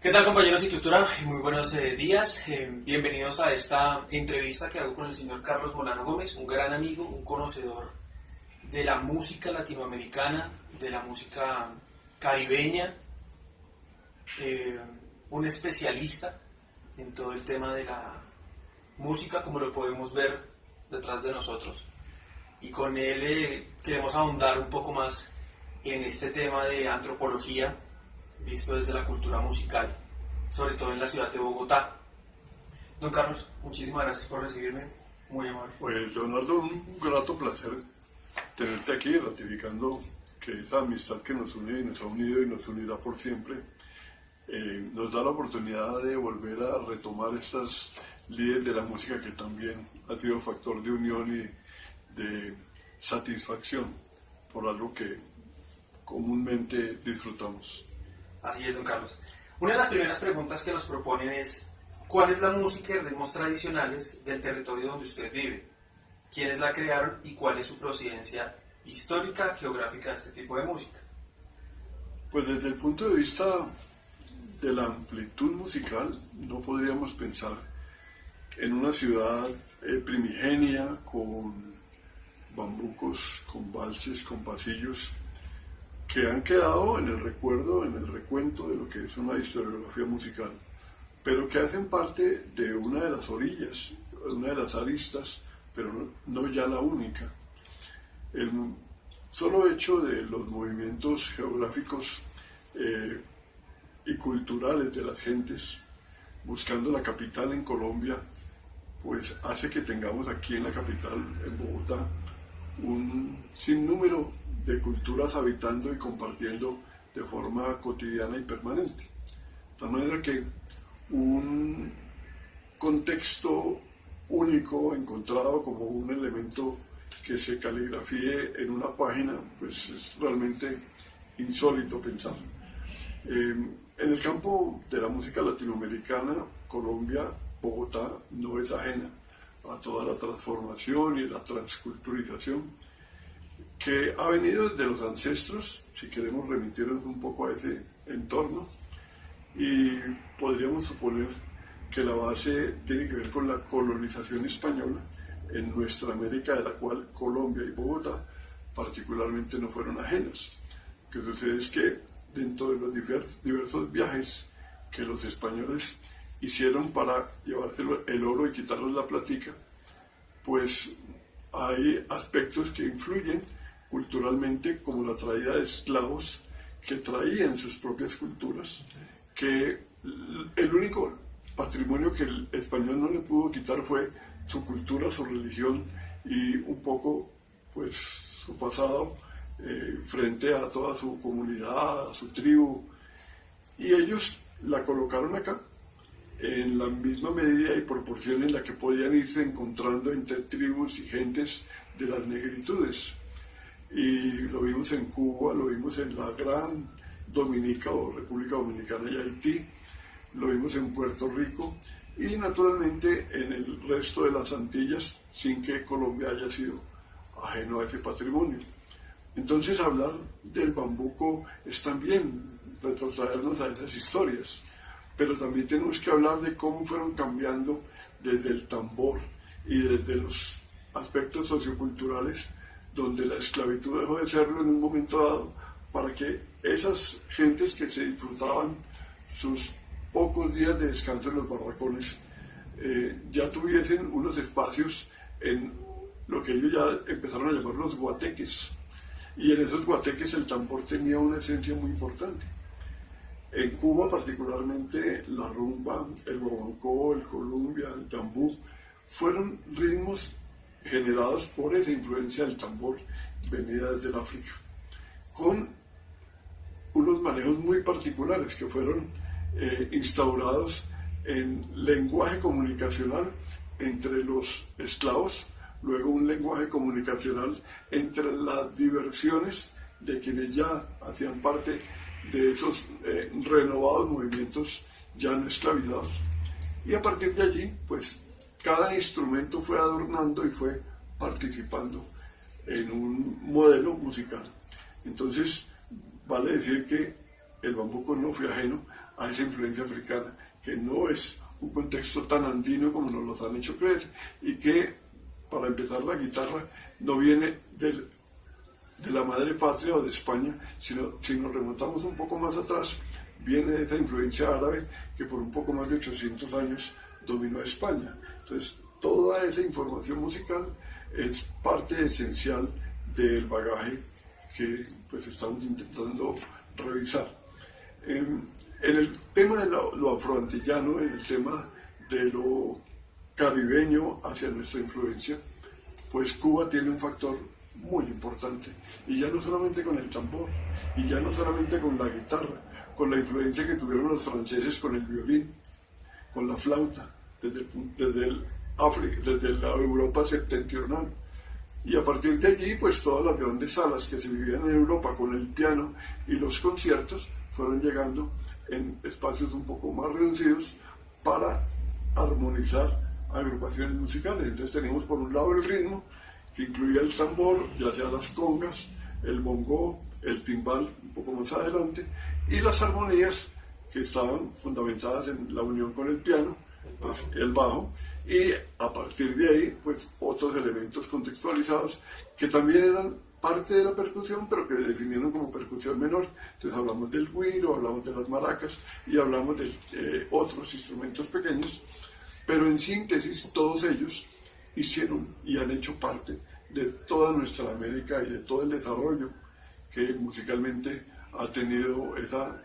¿Qué tal, compañeros de Cultura? Muy buenos días. Bienvenidos a esta entrevista que hago con el señor Carlos Molano Gómez, un gran amigo, un conocedor de la música latinoamericana, de la música caribeña, eh, un especialista en todo el tema de la música, como lo podemos ver detrás de nosotros. Y con él queremos ahondar un poco más en este tema de antropología visto desde la cultura musical, sobre todo en la ciudad de Bogotá. Don Carlos, muchísimas gracias por recibirme, muy amable. Pues Leonardo, un grato placer tenerte aquí, ratificando que esa amistad que nos une y nos ha unido y nos unirá por siempre, nos da la oportunidad de volver a retomar estas líderes de la música que también ha sido factor de unión y de satisfacción por algo que comúnmente disfrutamos. Así es, don Carlos. Una de las primeras preguntas que nos proponen es, ¿cuál es la música y ritmos tradicionales del territorio donde usted vive? ¿Quiénes la crearon y cuál es su procedencia histórica, geográfica de este tipo de música? Pues desde el punto de vista de la amplitud musical, no podríamos pensar en una ciudad primigenia con bambucos, con valses, con pasillos que han quedado en el recuerdo, en el recuento de lo que es una historiografía musical, pero que hacen parte de una de las orillas, una de las aristas, pero no ya la única. El solo hecho de los movimientos geográficos y culturales de las gentes buscando la capital en Colombia, pues hace que tengamos aquí en la capital, en Bogotá, un sinnúmero de culturas habitando y compartiendo de forma cotidiana y permanente. De tal manera que un contexto único encontrado como un elemento que se caligrafíe en una página, pues es realmente insólito pensar. En el campo de la música latinoamericana, Colombia, Bogotá, no es ajena a toda la transformación y la transculturización que ha venido desde los ancestros, si queremos remitirnos un poco a ese entorno, y podríamos suponer que la base tiene que ver con la colonización española en nuestra América, de la cual Colombia y Bogotá particularmente no fueron ajenas. Lo que sucede es que dentro de los diversos viajes que los españoles hicieron para llevarse el oro y quitarles la platica, pues hay aspectos que influyen culturalmente, como la traída de esclavos que traían sus propias culturas, que el único patrimonio que el español no le pudo quitar fue su cultura, su religión y un poco pues su pasado frente a toda su comunidad, a su tribu, y ellos la colocaron acá en la misma medida y proporción en la que podían irse encontrando entre tribus y gentes de las negritudes. Y lo vimos en Cuba, lo vimos en la Gran Dominica o República Dominicana y Haití, lo vimos en Puerto Rico y naturalmente en el resto de las Antillas, sin que Colombia haya sido ajeno a ese patrimonio. Entonces hablar del bambuco es también retrotraernos a esas historias, pero también tenemos que hablar de cómo fueron cambiando desde el tambor y desde los aspectos socioculturales, donde la esclavitud dejó de serlo en un momento dado, para que esas gentes que se disfrutaban sus pocos días de descanso en los barracones ya tuviesen unos espacios en lo que ellos ya empezaron a llamar los guateques, y en esos guateques el tambor tenía una esencia muy importante. En Cuba particularmente la rumba, el guaguancó, el columbia, el tambú, fueron ritmos generados por esa influencia del tambor venida desde el África, con unos manejos muy particulares que fueron instaurados en lenguaje comunicacional entre los esclavos, luego un lenguaje comunicacional entre las diversiones de quienes ya hacían parte de esos renovados movimientos ya no esclavizados. Y a partir de allí, pues cada instrumento fue adornando y fue participando en un modelo musical. Entonces, vale decir que el bambuco no fue ajeno a esa influencia africana, que no es un contexto tan andino como nos lo han hecho creer, y que, para empezar, la guitarra no viene de la madre patria o de España, sino, si nos remontamos un poco más atrás, viene de esa influencia árabe que por un poco más de 800 años dominó a España. Entonces, toda esa información musical es parte esencial del bagaje que pues estamos intentando revisar. En el tema de lo afroantillano, en el tema de lo caribeño hacia nuestra influencia, pues Cuba tiene un factor muy importante, y ya no solamente con el tambor, y ya no solamente con la guitarra, con la influencia que tuvieron los franceses con el violín, con la flauta, desde la Europa septentrional. Y a partir de allí, pues todas las grandes salas que se vivían en Europa con el piano y los conciertos fueron llegando en espacios un poco más reducidos para armonizar agrupaciones musicales. Entonces tenemos por un lado el ritmo, que incluía el tambor, ya sea las congas, el bongó, el timbal, un poco más adelante, y las armonías que estaban fundamentadas en la unión con el piano, pues el bajo, y a partir de ahí, pues otros elementos contextualizados que también eran parte de la percusión, pero que definieron como percusión menor. Entonces hablamos del güiro, hablamos de las maracas y hablamos de otros instrumentos pequeños, pero en síntesis todos ellos hicieron y han hecho parte de toda nuestra América y de todo el desarrollo que musicalmente ha tenido esa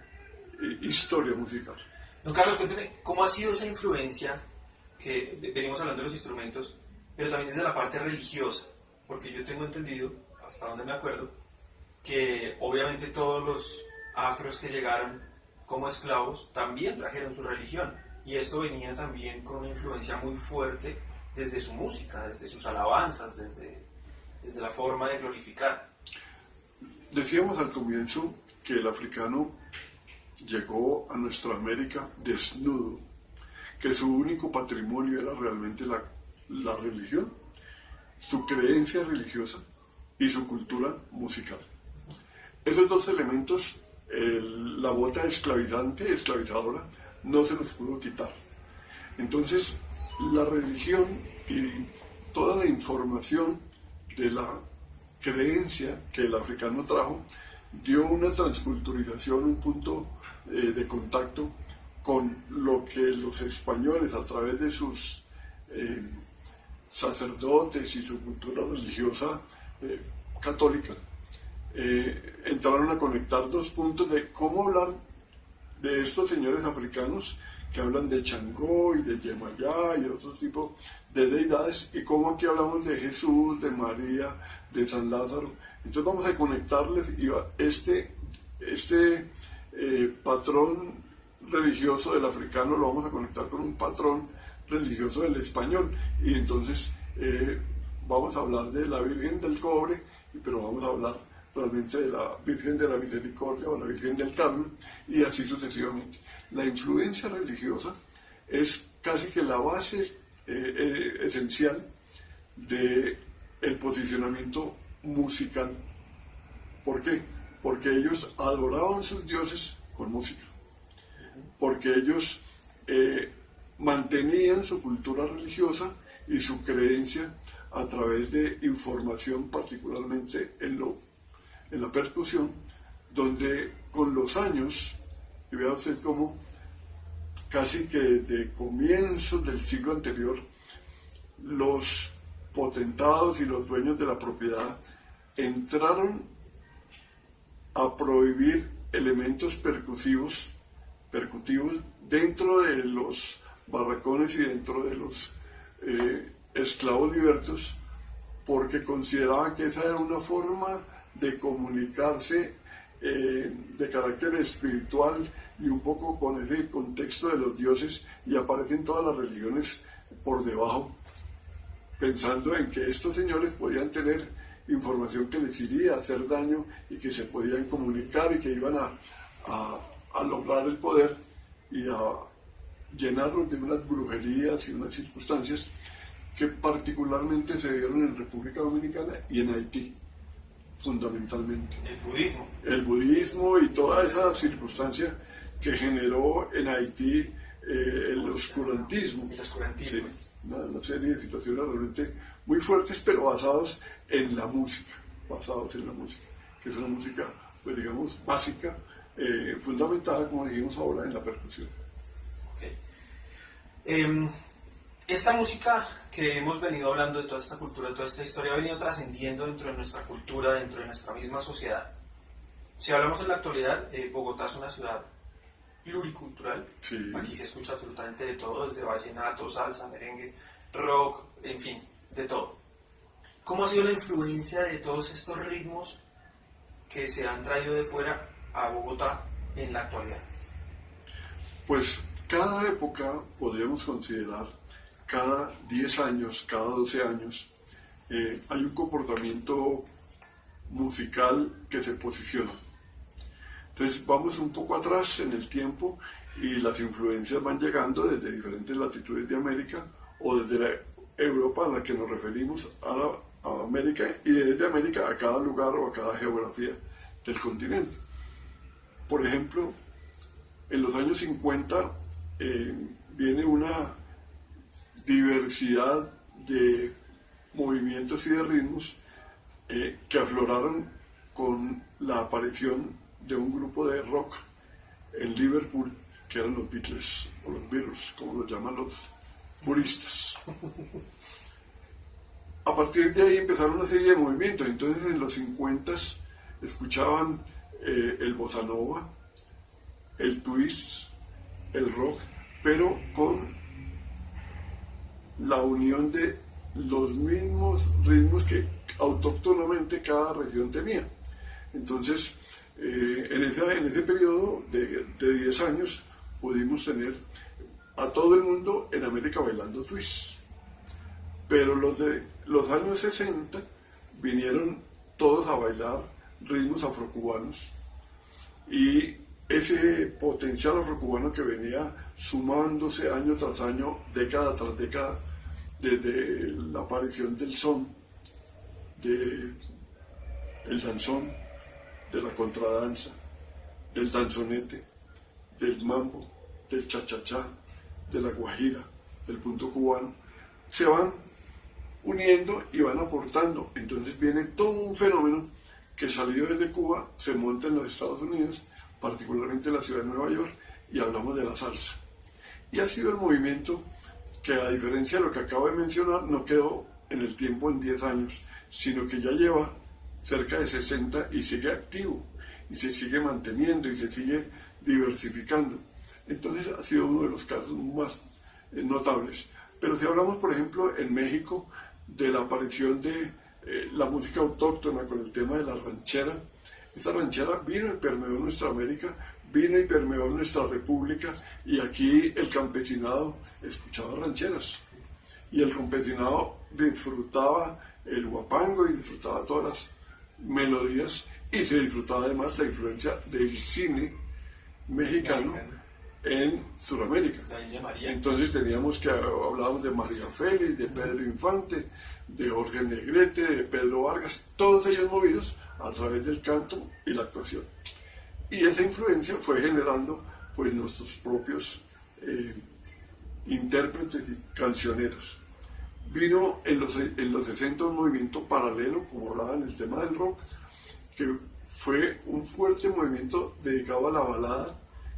historia musical. Don Carlos, cuénteme, ¿cómo ha sido esa influencia que venimos hablando de los instrumentos, pero también desde la parte religiosa? Porque yo tengo entendido, hasta donde me acuerdo, que obviamente todos los afros que llegaron como esclavos también trajeron su religión, y esto venía también con una influencia muy fuerte desde su música, desde sus alabanzas, desde la forma de glorificar. Decíamos al comienzo que el africano llegó a nuestra América desnudo, que su único patrimonio era realmente la religión, su creencia religiosa y su cultura musical. Esos dos elementos, la bota esclavizadora, no se los pudo quitar. Entonces, la religión y toda la información de la creencia que el africano trajo dio una transculturización, un punto de contacto con lo que los españoles, a través de sus sacerdotes y su cultura religiosa católica, entraron a conectar dos puntos de cómo hablar de estos señores africanos que hablan de Changó y de Yemayá y otro tipo de deidades, y cómo aquí hablamos de Jesús, de María, de San Lázaro. Entonces vamos a conectarles, y este patrón religioso del africano lo vamos a conectar con un patrón religioso del español, y entonces vamos a hablar de la Virgen del Cobre, pero vamos a hablar realmente de la Virgen de la Misericordia o la Virgen del Carmen, y así sucesivamente. La influencia religiosa es casi que la base esencial del posicionamiento musical. ¿Por qué? Porque ellos adoraban sus dioses con música, porque ellos mantenían su cultura religiosa y su creencia a través de información, particularmente en la percusión, donde con los años, y vea usted cómo casi que desde comienzos del siglo anterior, los potentados y los dueños de la propiedad entraron a prohibir elementos percutivos dentro de los barracones y dentro de los esclavos libertos, porque consideraban que esa era una forma de comunicarse de carácter espiritual y un poco con ese contexto de los dioses, y aparecen todas las religiones por debajo, pensando en que estos señores podían tener información que les iría a hacer daño y que se podían comunicar y que iban a lograr el poder y a llenarlos de unas brujerías y unas circunstancias que particularmente se dieron en República Dominicana y en Haití, fundamentalmente. El budismo. El budismo y toda esa circunstancia que generó en Haití el oscurantismo. El oscurantismo. Sí, una serie de situaciones realmente muy fuertes, pero basados en la música, que es una música, pues digamos, básica, fundamentada, como dijimos ahora, en la percusión. Okay. Esta música que hemos venido hablando de toda esta cultura, de toda esta historia, ha venido trascendiendo dentro de nuestra cultura, dentro de nuestra misma sociedad. Si hablamos en la actualidad, Bogotá es una ciudad pluricultural. Sí. Aquí se escucha absolutamente de todo, desde vallenato, salsa, merengue, rock, en fin, de todo. ¿Cómo ha sido la influencia de todos estos ritmos que se han traído de fuera a Bogotá en la actualidad? Pues cada época podríamos considerar, cada 10 años, cada 12 años, hay un comportamiento musical que se posiciona. Entonces vamos un poco atrás en el tiempo y las influencias van llegando desde diferentes latitudes de América o desde la Europa a la que nos referimos, a América, y desde América a cada lugar o a cada geografía del continente. Por ejemplo, en los años 50 viene una diversidad de movimientos y de ritmos que afloraron con la aparición de un grupo de rock en Liverpool, que eran los Beatles, o los Beatles, como los llaman los puristas. A partir de ahí empezaron una serie de movimientos. Entonces en los 50 escuchaban el bossa nova, el twist, el rock, pero con la unión de los mismos ritmos que autóctonamente cada región tenía. Entonces, en ese periodo de 10 años pudimos tener a todo el mundo en América bailando twist. Pero los de los años 60 vinieron todos a bailar ritmos afrocubanos, y ese potencial afrocubano que venía sumándose año tras año, década tras década, desde la aparición del son, del danzón, de la contradanza, del danzonete, del mambo, del cha-cha-cha, de la guajira, del punto cubano, se van uniendo y van aportando. Entonces viene todo un fenómeno que salió desde Cuba, se monta en los Estados Unidos, particularmente en la ciudad de Nueva York, y hablamos de la salsa. Y ha sido el movimiento que, a diferencia de lo que acabo de mencionar, no quedó en el tiempo en 10 años, sino que ya lleva cerca de 60 y sigue activo, y se sigue manteniendo y se sigue diversificando. Entonces ha sido uno de los casos más notables. Pero si hablamos, por ejemplo, en México, de la aparición de la música autóctona con el tema de la ranchera, esta ranchera vino y permeó nuestra América, vino y permeó nuestra república, y aquí el campesinado escuchaba rancheras, y el campesinado disfrutaba el huapango y disfrutaba todas las melodías, y se disfrutaba además la influencia del cine mexicano en Sudamérica. Entonces teníamos que hablábamos de María Félix, de Pedro Infante, de Jorge Negrete, de Pedro Vargas, todos ellos movidos a través del canto y la actuación. Y esa influencia fue generando pues nuestros propios intérpretes y cancioneros. Vino en los 60 un movimiento paralelo, como hablaba en el tema del rock, que fue un fuerte movimiento dedicado a la balada,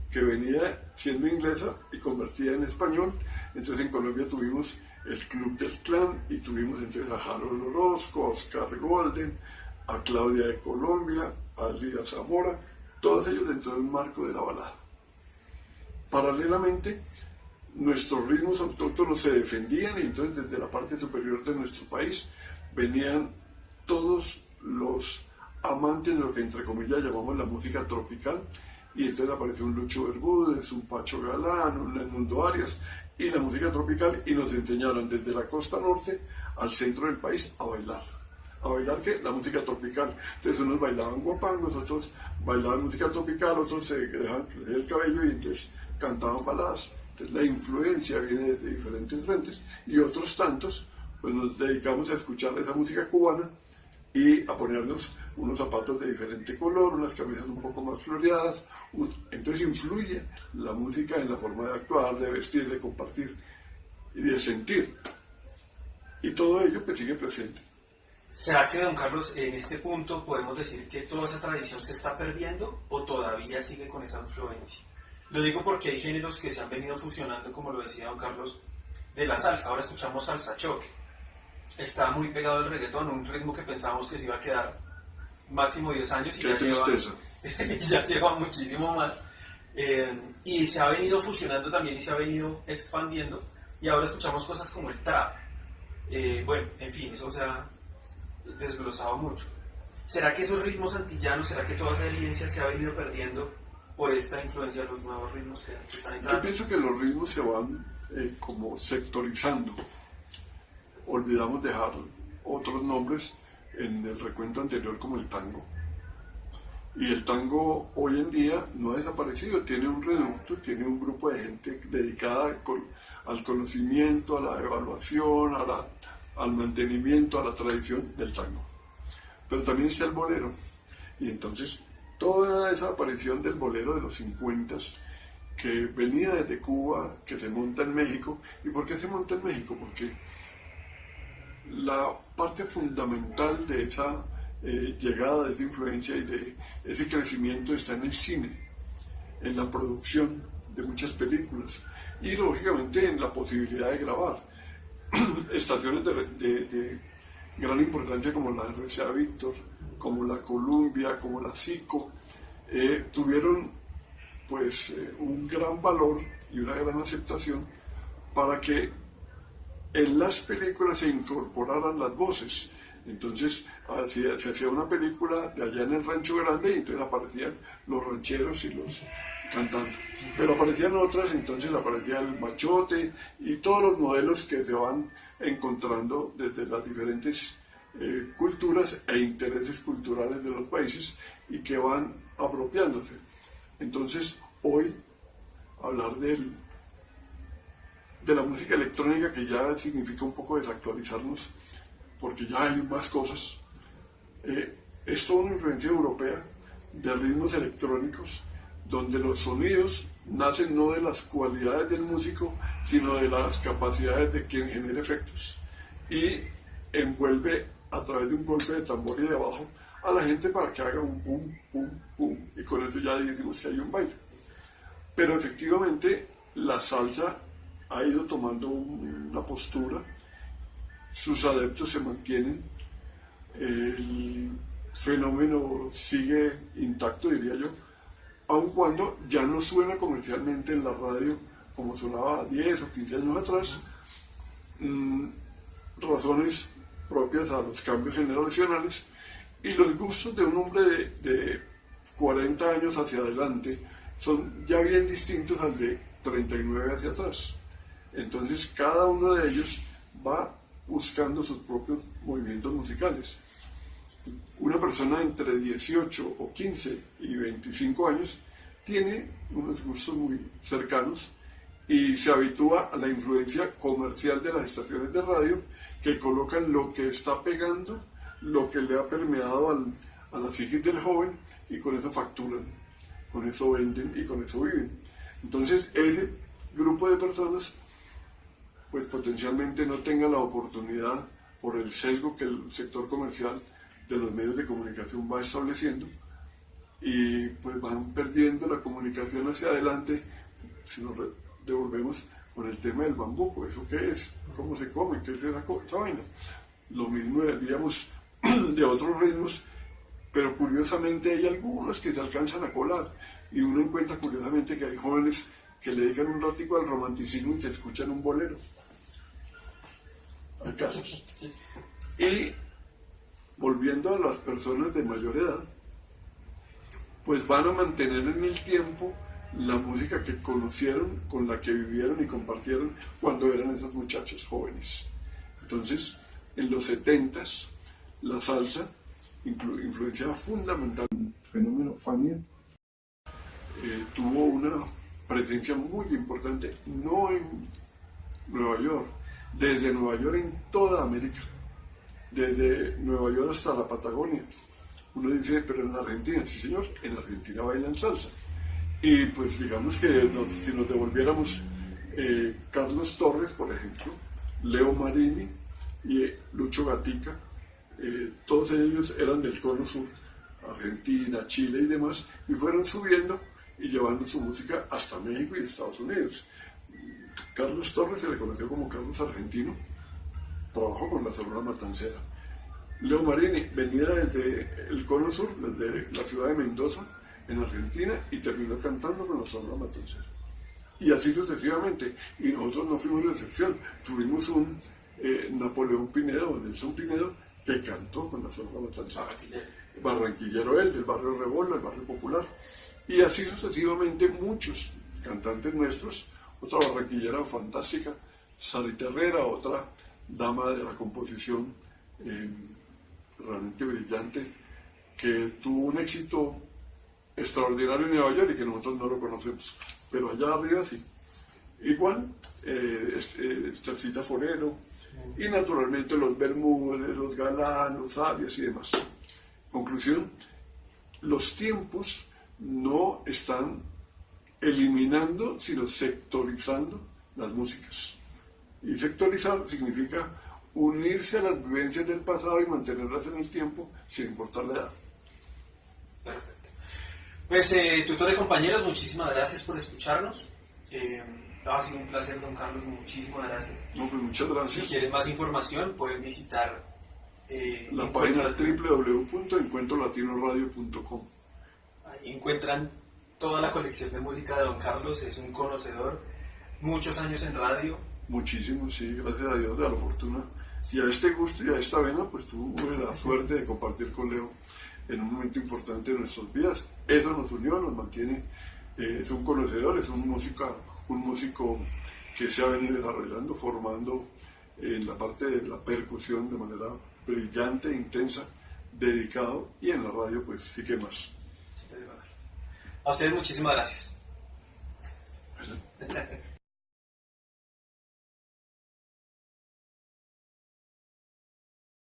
que venía siendo inglesa y convertida en español. Entonces en Colombia tuvimos el Club del Clan, y tuvimos entonces a Harold Orozco, a Oscar Golden, a Claudia de Colombia, a Lida Zamora, todos ellos dentro de un marco de la balada. Paralelamente, nuestros ritmos autóctonos se defendían, y entonces desde la parte superior de nuestro país venían todos los amantes de lo que entre comillas llamamos la música tropical, y entonces apareció un Lucho Bermúdez, un Pacho Galán, un Edmundo Arias, y la música tropical, y nos enseñaron desde la costa norte al centro del país a bailar. ¿A bailar qué? La música tropical. Entonces unos bailaban guapangos, otros bailaban música tropical, otros se dejaban crecer el cabello y entonces cantaban baladas. Entonces la influencia viene de diferentes frentes, y otros tantos pues nos dedicamos a escuchar esa música cubana y a ponernos unos zapatos de diferente color, unas camisas un poco más floreadas. Entonces influye la música en la forma de actuar, de vestir, de compartir y de sentir. Y todo ello pues sigue presente. ¿Será que, don Carlos, en este punto podemos decir que toda esa tradición se está perdiendo o todavía sigue con esa influencia? Lo digo porque hay géneros que se han venido fusionando, como lo decía don Carlos, de la salsa. Ahora escuchamos salsa choque. Está muy pegado al reggaetón, un ritmo que pensábamos que se iba a quedar máximo 10 años y Qué tristeza. ya lleva muchísimo más. Y se ha venido fusionando también y se ha venido expandiendo. Y ahora escuchamos cosas como el trap. Bueno, en fin, eso se ha desglosado mucho. ¿Será que esos ritmos antillanos, será que toda esa herencia se ha venido perdiendo por esta influencia de los nuevos ritmos que están entrando? Yo pienso que los ritmos se van como sectorizando. Olvidamos dejar otros nombres en el recuento anterior como el tango. Y el tango hoy en día no ha desaparecido, tiene un reducto, tiene un grupo de gente dedicada al conocimiento, a la evaluación, al mantenimiento, a la tradición del tango. Pero también está el bolero. Y entonces toda esa aparición del bolero de los 50 que venía desde Cuba, que se monta en México. ¿Y por qué se monta en México? Porque la parte fundamental de esa llegada, de esa influencia y de ese crecimiento está en el cine, en la producción de muchas películas y lógicamente en la posibilidad de grabar. Estaciones de gran importancia como la RCA Víctor, como la Columbia, como la SICO, tuvieron pues un gran valor y una gran aceptación para que en las películas se incorporaran las voces. Entonces se hacía una película de allá en el Rancho Grande y entonces aparecían los rancheros y los cantando. Pero aparecían otras, entonces aparecía el machote y todos los modelos que se van encontrando desde las diferentes culturas e intereses culturales de los países y que van apropiándose. Entonces hoy hablar de la música electrónica, que ya significa un poco desactualizarnos, porque ya hay más cosas, es toda una influencia europea de ritmos electrónicos, donde los sonidos nacen no de las cualidades del músico, sino de las capacidades de quien genera efectos, y envuelve a través de un golpe de tambor y de bajo a la gente para que haga un pum, pum, pum, y con eso ya decimos que hay un baile. Pero efectivamente la salsa ha ido tomando una postura, sus adeptos se mantienen, el fenómeno sigue intacto, diría yo, aun cuando ya no suena comercialmente en la radio como sonaba 10 o 15 años atrás, razones propias a los cambios generacionales y los gustos de un hombre de 40 años hacia adelante son ya bien distintos al de 39 hacia atrás. Entonces cada uno de ellos va buscando sus propios movimientos musicales. Una persona entre 18 o 15 y 25 años tiene unos gustos muy cercanos y se habitúa a la influencia comercial de las estaciones de radio que colocan lo que está pegando, lo que le ha permeado a la psiquis del joven y con eso facturan, con eso venden y con eso viven. Entonces ese grupo de personas pues potencialmente no tenga la oportunidad por el sesgo que el sector comercial de los medios de comunicación va estableciendo y pues van perdiendo la comunicación hacia adelante. Si nos devolvemos con el tema del bambuco, ¿eso qué es? ¿Cómo se come? ¿Qué es esa vaina? Lo mismo diríamos de otros ritmos, pero curiosamente hay algunos que se alcanzan a colar y uno encuentra curiosamente que hay jóvenes que le dedican un ratico al romanticismo y que escuchan un bolero. Hay casos. Y volviendo a las personas de mayor edad, pues van a mantener en el tiempo la música que conocieron, con la que vivieron y compartieron cuando eran esos muchachos jóvenes. Entonces, en los 70s, la salsa, influenciada fundamental en el fenómeno Fania, tuvo una presencia muy importante, no en Nueva York, desde Nueva York en toda América. desde Nueva York hasta la Patagonia. Uno dice, pero en Argentina, sí señor, en Argentina bailan salsa. Y pues digamos que si nos devolviéramos, Carlos Torres, por ejemplo, Leo Marini y Lucho Gatica, todos ellos eran del Cono Sur, Argentina, Chile y demás, y fueron subiendo y llevando su música hasta México y Estados Unidos. Carlos Torres se le conoció como Carlos Argentino, trabajó con la Sonora Matancera. Leo Marini venía desde el Cono Sur, desde la ciudad de Mendoza, en Argentina, y terminó cantando con la Sonora Matancera. Y así sucesivamente. Y nosotros no fuimos la excepción. Tuvimos un Napoleón Pinedo, o Nelson Pinedo, que cantó con la Sonora Matancera. Barranquillero él, del barrio Rebola, el barrio popular. Y así sucesivamente muchos cantantes nuestros. Otra barranquillera fantástica, Sarita Herrera, otra dama de la composición realmente brillante, que tuvo un éxito extraordinario en Nueva York y que nosotros no lo conocemos, pero allá arriba sí. Igual, Estercita Forero, y naturalmente los Bermúdez, los Galán, los Arias y demás. Conclusión, los tiempos no están eliminando, sino sectorizando las músicas. Y sectorizar significa unirse a las vivencias del pasado y mantenerlas en el tiempo sin importar la edad. Perfecto. Pues, tutores, compañeros, muchísimas gracias por escucharnos. Ha sido un placer, don Carlos, muchísimas gracias. No, pues muchas gracias. Si quieren más información, pueden visitar la página www.encuentrolatinoradio.com. Ahí encuentran toda la colección de música de don Carlos, es un conocedor, muchos años en radio. Muchísimo, sí, gracias a Dios, de la fortuna. Y a este gusto y a esta vena, pues tuve la suerte de compartir con Leo en un momento importante de nuestras vidas. Eso nos unió, nos mantiene, es un conocedor, es un músico que se ha venido desarrollando, formando en la parte de la percusión de manera brillante, intensa, dedicado, y en la radio pues sí que más. A ustedes muchísimas gracias. Bueno.